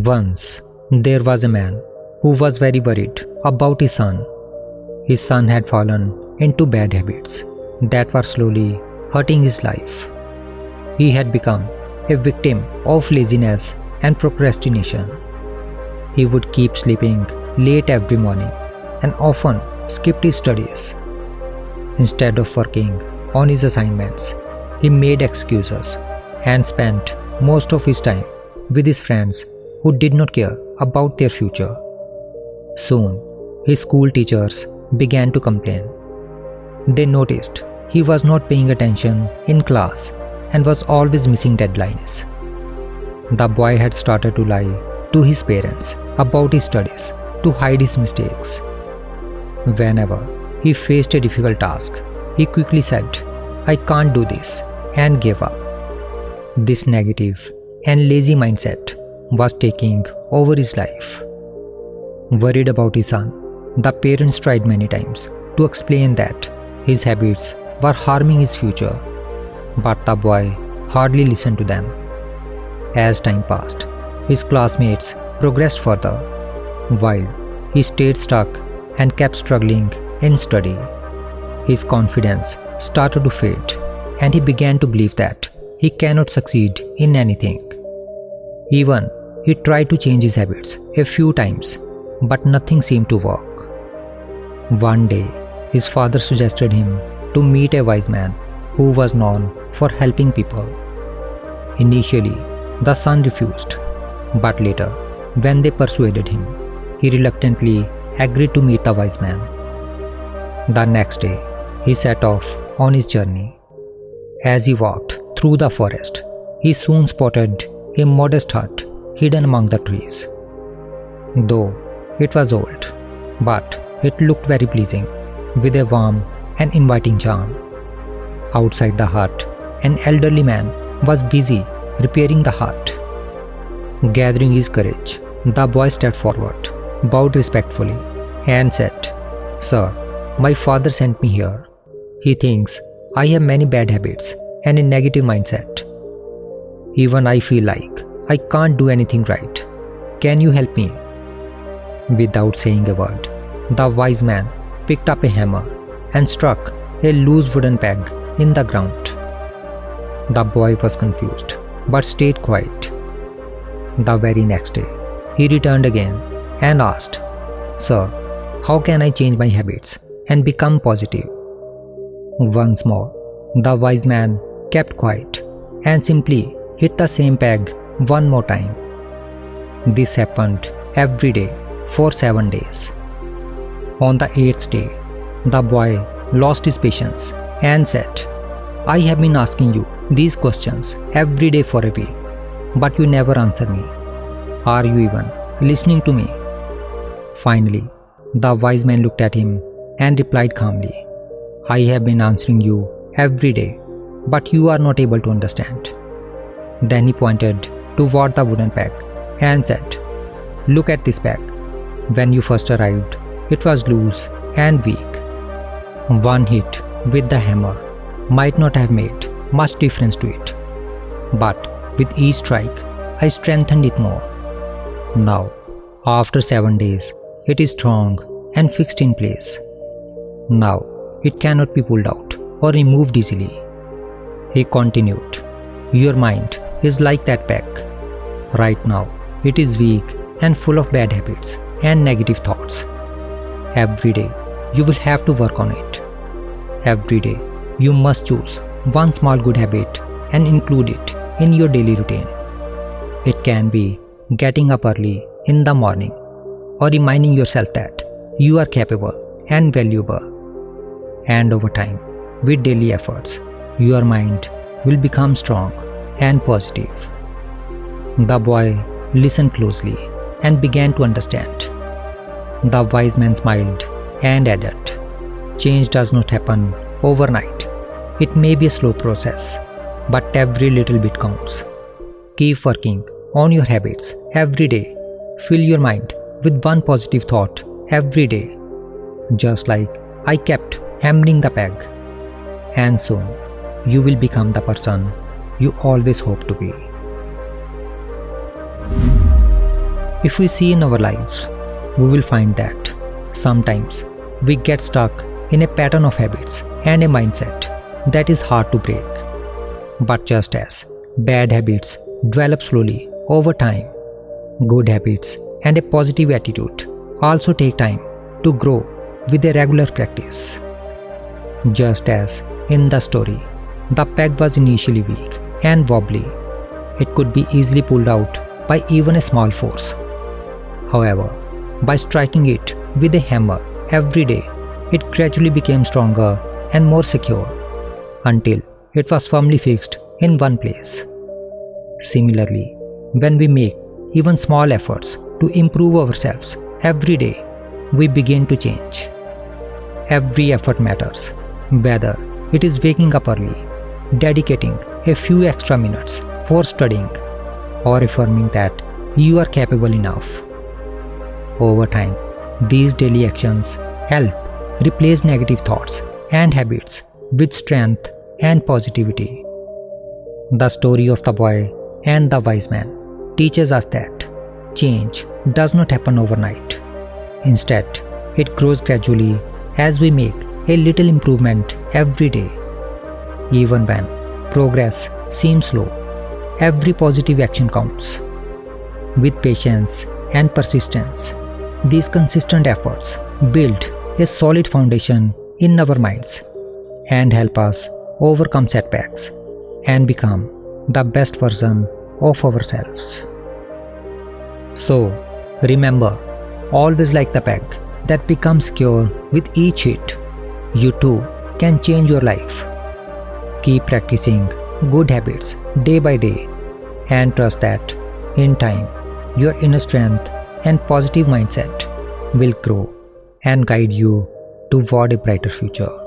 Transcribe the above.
Once, there was a man who was very worried about his son. His son had fallen into bad habits that were slowly hurting his life. He had become a victim of laziness and procrastination. He would keep sleeping late every morning and often skipped his studies. Instead of working on his assignments, he made excuses and spent most of his time with his friends who did not care about their future. Soon, his school teachers began to complain. They noticed he was not paying attention in class and was always missing deadlines. The boy had started to lie to his parents about his studies to hide his mistakes. Whenever he faced a difficult task, he quickly said, "I can't do this," and gave up. This negative and lazy mindset was taking over his life. Worried about his son, the parents tried many times to explain that his habits were harming his future, but the boy hardly listened to them. As time passed, his classmates progressed further, while he stayed stuck and kept struggling in study. His confidence started to fade, and he began to believe that he cannot succeed in anything. Even he tried to change his habits a few times, but nothing seemed to work. One day, his father suggested him to meet a wise man who was known for helping people. Initially, the son refused, but later, when they persuaded him, he reluctantly agreed to meet the wise man. The next day, he set off on his journey. As he walked through the forest, he soon spotted a modest hut hidden among the trees. Though it was old, but it looked very pleasing, with a warm and inviting charm. Outside the hut, an elderly man was busy repairing the hut. Gathering his courage, the boy stepped forward, bowed respectfully, and said, "Sir, my father sent me here. He thinks I have many bad habits and a negative mindset. Even I feel like I can't do anything right. Can you help me?" Without saying a word, the wise man picked up a hammer and struck a loose wooden peg in the ground. The boy was confused but stayed quiet. The very next day, he returned again and asked, "Sir, how can I change my habits and become positive?" Once more, the wise man kept quiet and simply hit the same peg one more time. This happened every day for 7 days. On the 8th day, the boy lost his patience and said, "I have been asking you these questions every day for a week, but you never answer me. Are you even listening to me?" Finally, the wise man looked at him and replied calmly, "I have been answering you every day, but you are not able to understand." Then he pointed toward the wooden peg and said, "Look at this peg. When you first arrived, it was loose and weak. One hit with the hammer might not have made much difference to it, but with each strike, I strengthened it more. Now, after 7 days, it is strong and fixed in place. Now, it cannot be pulled out or removed easily." He continued, "Your mind is like that peg. Right now, it is weak and full of bad habits and negative thoughts. Every day, you will have to work on it. Every day, you must choose one small good habit and include it in your daily routine. It can be getting up early in the morning or reminding yourself that you are capable and valuable. And over time, with daily efforts, your mind will become strong and positive." The boy listened closely and began to understand. The wise man smiled and added, "Change does not happen overnight. It may be a slow process, but every little bit counts. Keep working on your habits every day. Fill your mind with one positive thought every day, just like I kept hammering the peg. And soon, you will become the person you always hope to be." If we see in our lives, we will find that sometimes we get stuck in a pattern of habits and a mindset that is hard to break. But just as bad habits develop slowly over time, good habits and a positive attitude also take time to grow with a regular practice. Just as in the story, the peg was initially weak and wobbly. It could be easily pulled out by even a small force. However, by striking it with a hammer every day, it gradually became stronger and more secure until it was firmly fixed in one place. Similarly, when we make even small efforts to improve ourselves every day, we begin to change. Every effort matters, whether it is waking up early, dedicating a few extra minutes for studying, or affirming that you are capable enough. Over time, these daily actions help replace negative thoughts and habits with strength and positivity. The story of the boy and the wise man teaches us that change does not happen overnight. Instead, it grows gradually as we make a little improvement every day. Even when progress seems slow, every positive action counts. With patience and persistence, these consistent efforts build a solid foundation in our minds and help us overcome setbacks and become the best version of ourselves. So, remember, always like the peg that becomes secure with each hit, you too can change your life. Keep practicing good habits day by day and trust that in time your inner strength and positive mindset will grow and guide you toward a brighter future.